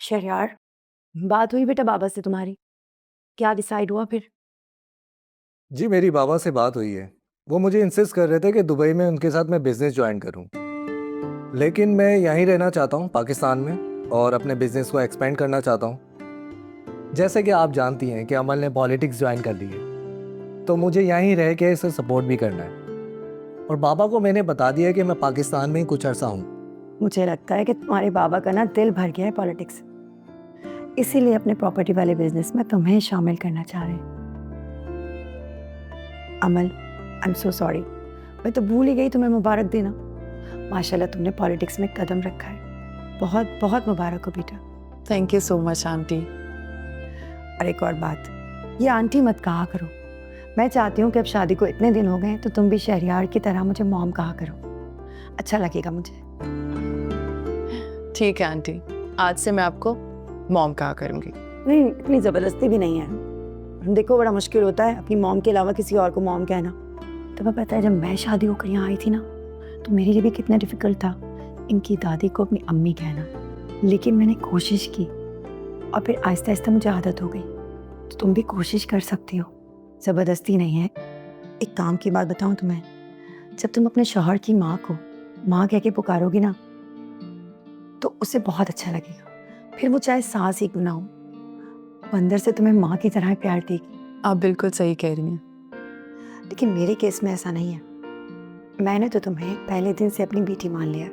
शहरयार, बात हुई बेटा बाबा से तुम्हारी? क्या डिसाइड हुआ फिर? जी मेरी बाबा से बात हुई है। वो मुझे इंसिस्ट कर रहे थे कि दुबई में उनके साथ मैं बिजनेस ज्वाइन करूं, लेकिन मैं यहीं रहना चाहता हूं पाकिस्तान में और अपने बिजनेस को एक्सपेंड करना चाहता हूं। जैसे कि आप जानती हैं कि अमल ने पॉलिटिक्स ज्वाइन कर ली है, तो मुझे यहीं रह के इसे सपोर्ट भी करना है। और बाबा को मैंने बता दिया कि मैं पाकिस्तान में ही कुछ अरसा हूँ। मुझे लगता है कि तुम्हारे बाबा का ना दिल भर गया है पॉलिटिक्स, इसीलिए अपने प्रॉपर्टी वाले बिजनेस में तुम्हें शामिल करना चाह रहे हैं। अमल, आई एम सो सॉरी, मैं तो भूल ही गई तुम्हें मुबारक देना। माशाल्लाह तुमने पॉलिटिक्स में कदम रखा है, बहुत बहुत मुबारक हो बेटा। Thank you so much aunty. और एक और बात, ये आंटी मत कहा करो। मैं चाहती हूँ कि अब शादी को इतने दिन हो गए तो तुम भी शहरयार की तरह मुझे मॉम कहा करो, अच्छा लगेगा मुझे। ठीक है आंटी, आज से मैं आपको मॉम कहा करूंगी। नहीं, इतनी ज़बरदस्ती भी नहीं है। देखो बड़ा मुश्किल होता है अपनी मॉम के अलावा किसी और को मॉम कहना। तुम्हें पता है जब मैं शादी होकर यहाँ आई थी ना, तो मेरे लिए भी कितना डिफिकल्ट था इनकी दादी को अपनी अम्मी कहना, लेकिन मैंने कोशिश की और फिर आहिस्ता आहिस्ता मुझे आदत हो गई। तो तुम भी कोशिश कर सकती हो, ज़बरदस्ती नहीं है। एक काम की बात बताऊँ तुम्हें, जब तुम अपने शौहर की माँ को माँ कह के पुकारोगी ना, तो उसे बहुत अच्छा लगेगा। फिर वो चाहे सास ही क्यों ना हो, वो अंदर से तुम्हें माँ की तरह प्यार देगी। आप बिल्कुल सही कह रही हैं। लेकिन मेरे केस में ऐसा नहीं है। मैंने तो तुम्हें पहले दिन से अपनी बेटी मान लिया।